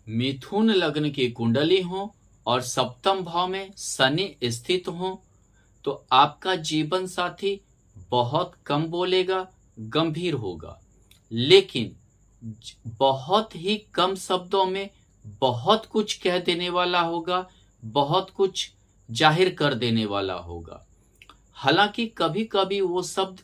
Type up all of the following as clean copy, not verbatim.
मिथुन लग्न की कुंडली हो और सप्तम भाव में शनि स्थित हो तो आपका जीवन साथी बहुत कम बोलेगा, गंभीर होगा, लेकिन बहुत ही कम शब्दों में बहुत कुछ कह देने वाला होगा, बहुत कुछ जाहिर कर देने वाला होगा। हालांकि कभी कभी वो शब्द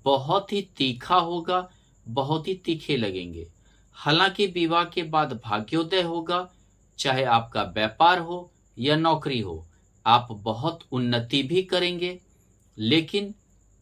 बहुत ही तीखा होगा, बहुत ही तीखे लगेंगे। हालांकि विवाह के बाद भाग्योदय होगा, चाहे आपका व्यापार हो या नौकरी हो, आप बहुत उन्नति भी करेंगे। लेकिन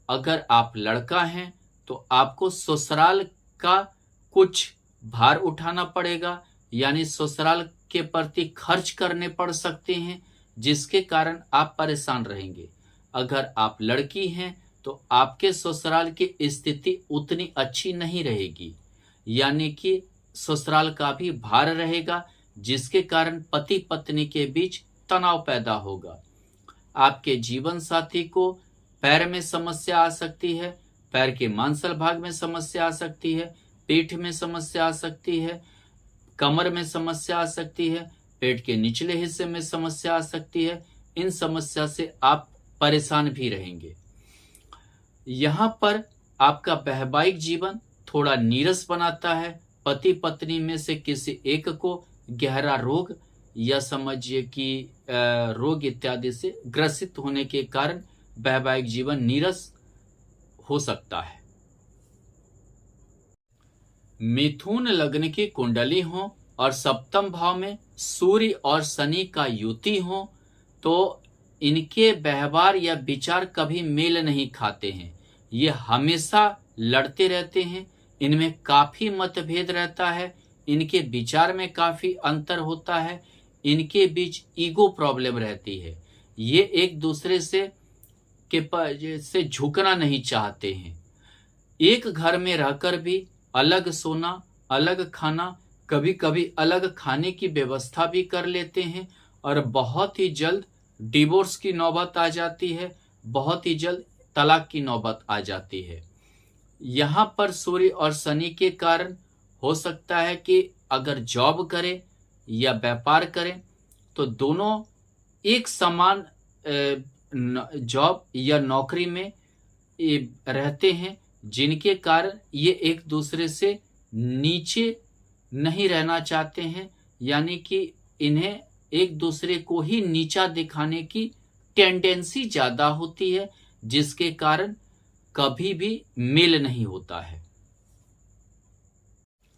अगर आप लड़का हैं तो आपको ससुराल का कुछ भार उठाना पड़ेगा, यानी ससुराल के प्रति खर्च करने पड़ सकते हैं, जिसके कारण आप परेशान रहेंगे। अगर आप लड़की हैं तो आपके ससुराल की स्थिति उतनी अच्छी नहीं रहेगी, यानी कि ससुराल का भी भार रहेगा, जिसके कारण पति पत्नी के बीच तनाव पैदा होगा। आपके जीवन साथी को पैर में समस्या आ सकती है, पैर के मांसल भाग में समस्या आ सकती है, पीठ में समस्या आ सकती है, कमर में समस्या आ सकती है, पेट के निचले हिस्से में समस्या आ सकती है। इन समस्या से आप परेशान भी रहेंगे। यहाँ पर आपका वैवाहिक जीवन थोड़ा नीरस बनाता है। पति पत्नी में से किसी एक को गहरा रोग या समझिए कि रोग इत्यादि से ग्रसित होने के कारण वैवाहिक जीवन नीरस हो सकता है। मिथुन लग्न की कुंडली हो और सप्तम भाव में सूर्य और शनि का युति हो तो इनके व्यवहार या विचार कभी मेल नहीं खाते हैं। ये हमेशा लड़ते रहते हैं, इनमें काफी मतभेद रहता है, इनके विचार में काफी अंतर होता है, इनके बीच ईगो प्रॉब्लम रहती है। ये एक दूसरे से झुकना नहीं चाहते हैं। एक घर में रहकर भी अलग सोना, अलग खाना, कभी कभी अलग खाने की व्यवस्था भी कर लेते हैं और बहुत ही जल्द डिवोर्स की नौबत आ जाती है, बहुत ही जल्द तलाक की नौबत आ जाती है। यहाँ पर सूर्य और शनि के कारण हो सकता है कि अगर जॉब करें या व्यापार करें तो दोनों एक समान जॉब या नौकरी में रहते हैं, जिनके कारण ये एक दूसरे से नीचे नहीं रहना चाहते हैं, यानी कि इन्हें एक दूसरे को ही नीचा दिखाने की टेंडेंसी ज्यादा होती है, जिसके कारण कभी भी मेल नहीं होता है।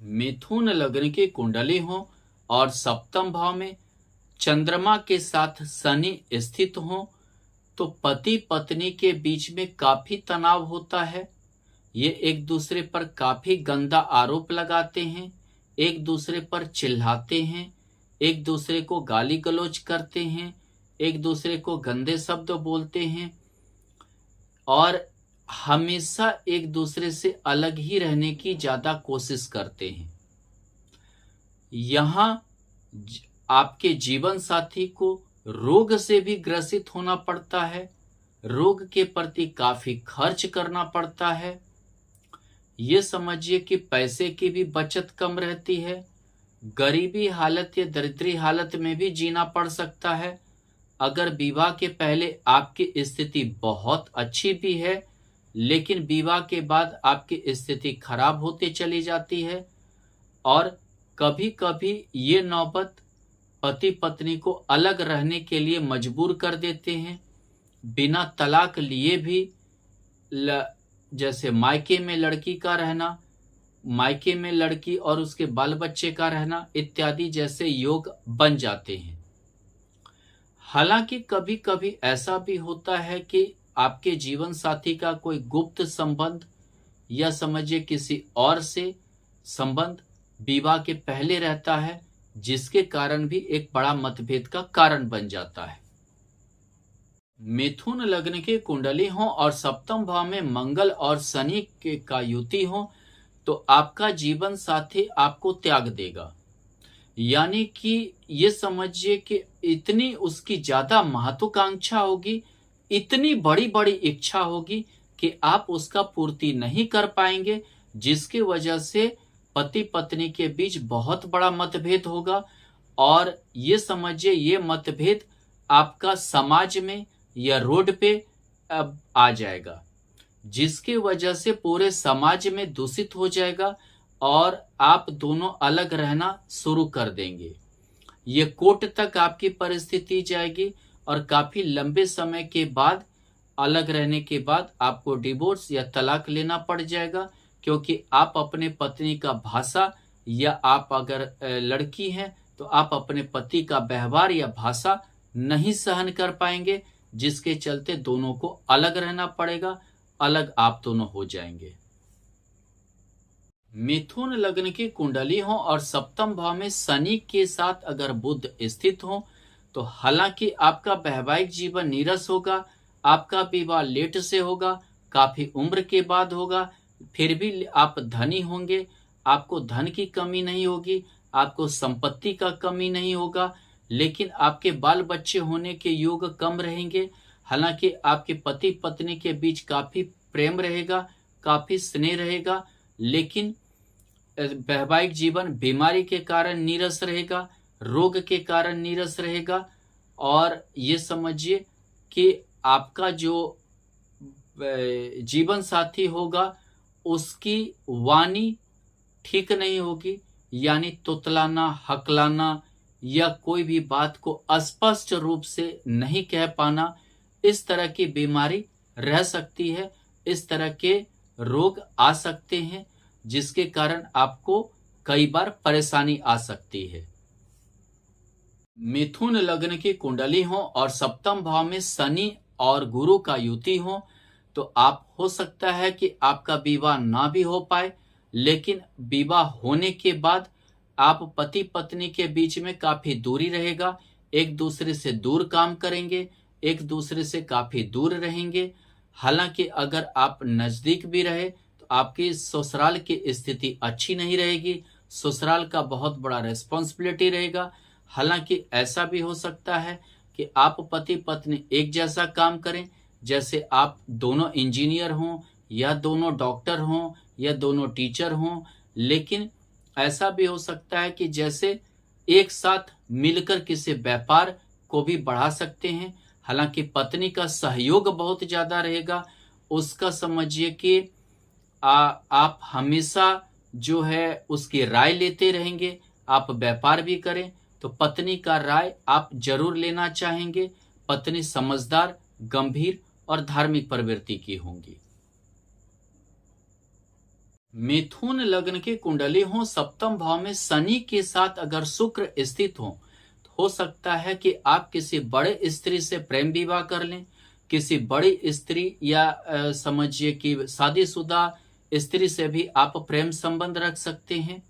मिथुन लग्न की कुंडली हो और सप्तम भाव में चंद्रमा के साथ शनि स्थित हो तो पति पत्नी के बीच में काफी तनाव होता है। ये एक दूसरे पर काफी गंदा आरोप लगाते हैं, एक दूसरे पर चिल्लाते हैं, एक दूसरे को गाली गलौज करते हैं, एक दूसरे को गंदे शब्द बोलते हैं और हमेशा एक दूसरे से अलग ही रहने की ज्यादा कोशिश करते हैं। यहाँ आपके जीवन साथी को रोग से भी ग्रसित होना पड़ता है, रोग के प्रति काफी खर्च करना पड़ता है। ये समझिए कि पैसे की भी बचत कम रहती है, गरीबी हालत या दरिद्री हालत में भी जीना पड़ सकता है। अगर विवाह के पहले आपकी स्थिति बहुत अच्छी भी है, लेकिन विवाह के बाद आपकी स्थिति खराब होती चली जाती है और कभी कभी ये नौबत पति पत्नी को अलग रहने के लिए मजबूर कर देते हैं। बिना तलाक लिए भी जैसे मायके में लड़की का रहना, मायके में लड़की और उसके बाल बच्चे का रहना इत्यादि जैसे योग बन जाते हैं। हालांकि कभी कभी ऐसा भी होता है कि आपके जीवन साथी का कोई गुप्त संबंध या समझिए किसी और से संबंध विवाह के पहले रहता है, जिसके कारण भी एक बड़ा मतभेद का कारण बन जाता है। मिथुन लग्न की कुंडली हो और सप्तम भाव में मंगल और शनि के का युति हो तो आपका जीवन साथी आपको त्याग देगा, यानी कि ये समझिए कि इतनी उसकी ज्यादा महत्वाकांक्षा होगी, इतनी बड़ी बड़ी इच्छा होगी कि आप उसका पूर्ति नहीं कर पाएंगे, जिसकी वजह से पति पत्नी के बीच बहुत बड़ा मतभेद होगा और ये समझिए ये मतभेद आपका समाज में या रोड पे अब आ जाएगा, जिसकी वजह से पूरे समाज में दूषित हो जाएगा और आप दोनों अलग रहना शुरू कर देंगे। ये कोर्ट तक आपकी परिस्थिति जाएगी और काफी लंबे समय के बाद अलग रहने के बाद आपको डिवोर्स या तलाक लेना पड़ जाएगा, क्योंकि आप अपने पत्नी का भाषा या आप अगर लड़की हैं तो आप अपने पति का व्यवहार या भाषा नहीं सहन कर पाएंगे, जिसके चलते दोनों को अलग रहना पड़ेगा, अलग आप दोनों हो जाएंगे। मिथुन लग्न की कुंडली हो और सप्तम भाव में शनि के साथ अगर बुध स्थित हो तो हालांकि आपका वैवाहिक जीवन नीरस होगा, आपका विवाह लेट से होगा, काफी उम्र के बाद होगा, फिर भी आप धनी होंगे, आपको धन की कमी नहीं होगी, आपको संपत्ति का कमी नहीं होगा, लेकिन आपके बाल बच्चे होने के योग कम रहेंगे। हालांकि आपके पति पत्नी के बीच काफी प्रेम रहेगा, काफी स्नेह रहेगा, लेकिन वैवाहिक जीवन बीमारी के कारण नीरस रहेगा, रोग के कारण नीरस रहेगा। और ये समझिए कि आपका जो जीवन साथी होगा उसकी वाणी ठीक नहीं होगी, यानी तुतलाना, हकलाना या कोई भी बात को स्पष्ट रूप से नहीं कह पाना, इस तरह की बीमारी रह सकती है, इस तरह के रोग आ सकते हैं, जिसके कारण आपको कई बार परेशानी आ सकती है। मिथुन लग्न की कुंडली हो और सप्तम भाव में शनि और गुरु का युति हो तो आप हो सकता है कि आपका विवाह ना भी हो पाए, लेकिन विवाह होने के बाद आप पति पत्नी के बीच में काफी दूरी रहेगा, एक दूसरे से दूर काम करेंगे, एक दूसरे से काफी दूर रहेंगे। हालांकि अगर आप नजदीक भी रहे तो आपकी ससुराल की स्थिति अच्छी नहीं रहेगी, ससुराल का बहुत बड़ा रेस्पॉन्सिबिलिटी रहेगा। हालांकि ऐसा भी हो सकता है कि आप पति पत्नी एक जैसा काम करें, जैसे आप दोनों इंजीनियर हों या दोनों डॉक्टर हों या दोनों टीचर हों, लेकिन ऐसा भी हो सकता है कि जैसे एक साथ मिलकर किसी व्यापार को भी बढ़ा सकते हैं। हालांकि पत्नी का सहयोग बहुत ज्यादा रहेगा, उसका समझिए कि आप हमेशा जो है उसकी राय लेते रहेंगे। आप व्यापार भी करें तो पत्नी का राय आप जरूर लेना चाहेंगे। पत्नी समझदार, गंभीर और धार्मिक प्रवृत्ति की होंगी। मिथुन लग्न की कुंडली हो, सप्तम भाव में शनि के साथ अगर शुक्र स्थित हो सकता है कि आप किसी बड़े स्त्री से प्रेम विवाह कर लें, किसी बड़ी स्त्री या समझिए कि शादीशुदा स्त्री से भी आप प्रेम संबंध रख सकते हैं।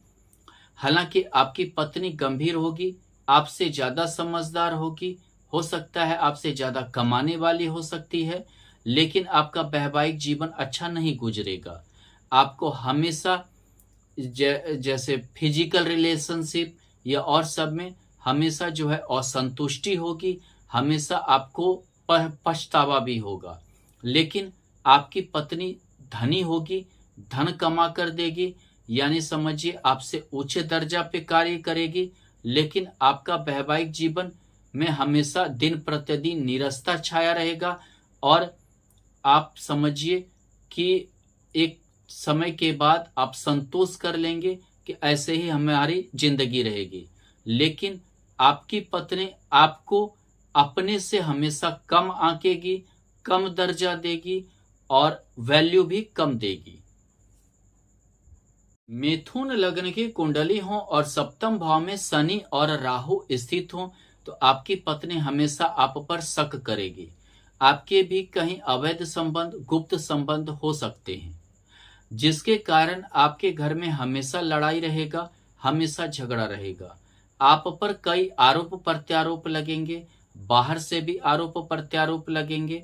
हालांकि आपकी पत्नी गंभीर होगी, आपसे ज्यादा समझदार होगी, हो सकता है आपसे ज्यादा कमाने वाली हो सकती है, लेकिन आपका वैवाहिक जीवन अच्छा नहीं गुजरेगा। आपको हमेशा जैसे फिजिकल रिलेशनशिप या और सब में हमेशा जो है असंतुष्टि होगी, हमेशा आपको पछतावा भी होगा। लेकिन आपकी पत्नी धनी होगी, धन कमा कर देगी, यानी समझिए आपसे ऊंचे दर्जा पे कार्य करेगी, लेकिन आपका वैवाहिक जीवन में हमेशा दिन प्रतिदिन नीरसता छाया रहेगा और आप समझिए कि एक समय के बाद आप संतोष कर लेंगे कि ऐसे ही हमारी जिंदगी रहेगी। लेकिन आपकी पत्नी आपको अपने से हमेशा कम आंकेगी, कम दर्जा देगी और वैल्यू भी कम देगी। मिथुन लग्न की कुंडली हो और सप्तम भाव में शनि और राहु स्थित हो तो आपकी पत्नी हमेशा आप पर शक करेगी। आपके भी कहीं अवैध संबंध, गुप्त संबंध हो सकते हैं, जिसके कारण आपके घर में हमेशा लड़ाई रहेगा, हमेशा झगड़ा रहेगा। आप पर कई आरोप प्रत्यारोप लगेंगे, बाहर से भी आरोप प्रत्यारोप लगेंगे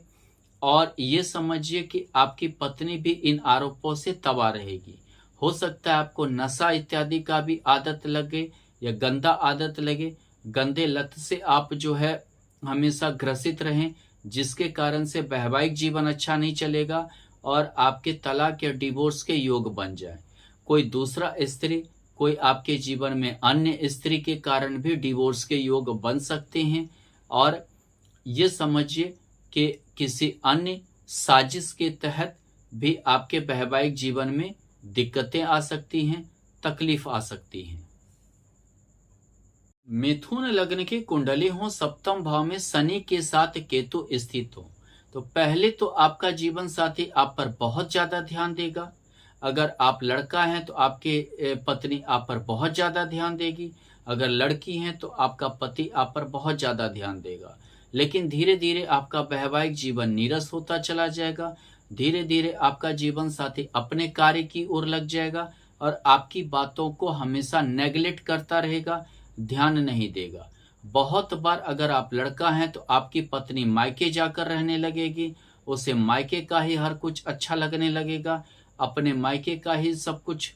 और ये समझिए कि आपकी पत्नी भी इन आरोपों से तबाह रहेगी। हो सकता है आपको नशा इत्यादि का भी आदत लगे या गंदा आदत लगे, गंदे लत से आप जो है हमेशा ग्रसित रहें, जिसके कारण से वैवाहिक जीवन अच्छा नहीं चलेगा और आपके तलाक या डिवोर्स के योग बन जाए। कोई दूसरा स्त्री कोई आपके जीवन में अन्य स्त्री के कारण भी डिवोर्स के योग बन सकते हैं। और ये समझिए कि किसी अन्य साजिश के तहत भी आपके वैवाहिक जीवन में दिक्कतें आ सकती हैं, तकलीफ आ सकती हैं। मिथुन लग्न की कुंडली हो, सप्तम भाव में शनि के साथ केतु स्थित हो, तो पहले तो आपका जीवन साथी आप पर बहुत ज्यादा ध्यान देगा। अगर आप लड़का हैं तो आपके पत्नी आप पर बहुत ज्यादा ध्यान देगी। अगर लड़की हैं तो आपका पति आप पर बहुत ज्यादा ध्यान देगा। लेकिन धीरे धीरे आपका वैवाहिक जीवन नीरस होता चला जाएगा। धीरे धीरे आपका जीवन साथी अपने कार्य की ओर लग जाएगा और आपकी बातों को हमेशा नेगलेक्ट करता रहेगा, ध्यान नहीं देगा। बहुत बार अगर आप लड़का हैं तो आपकी पत्नी मायके जाकर रहने लगेगी, उसे मायके का ही हर कुछ अच्छा लगने लगेगा, अपने मायके का ही सब कुछ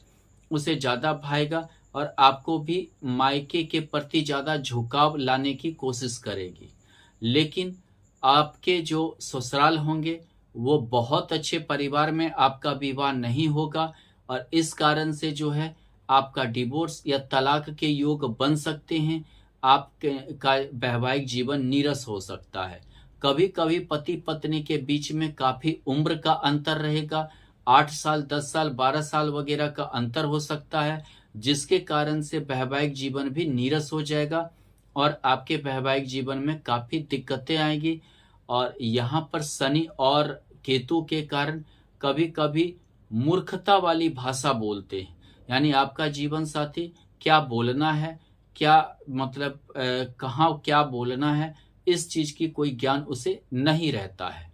उसे ज्यादा भाएगा और आपको भी मायके के प्रति ज्यादा झुकाव लाने की कोशिश करेगी। लेकिन आपके जो ससुराल होंगे वो बहुत अच्छे परिवार में आपका विवाह नहीं होगा और इस कारण से जो है आपका डिवोर्स या तलाक के योग बन सकते हैं। आपके का वैवाहिक जीवन नीरस हो सकता है। कभी कभी पति पत्नी के बीच में काफी उम्र का अंतर रहेगा, 8 साल 10 साल 12 साल वगैरह का अंतर हो सकता है, जिसके कारण से वैवाहिक जीवन भी नीरस हो जाएगा और आपके वैवाहिक जीवन में काफी दिक्कतें आएगी। और यहाँ पर शनि और केतु के कारण कभी कभी मूर्खता वाली भाषा बोलते हैं, यानी आपका जीवन साथी क्या बोलना है, क्या मतलब कहाँ क्या बोलना है, इस चीज की कोई ज्ञान उसे नहीं रहता है।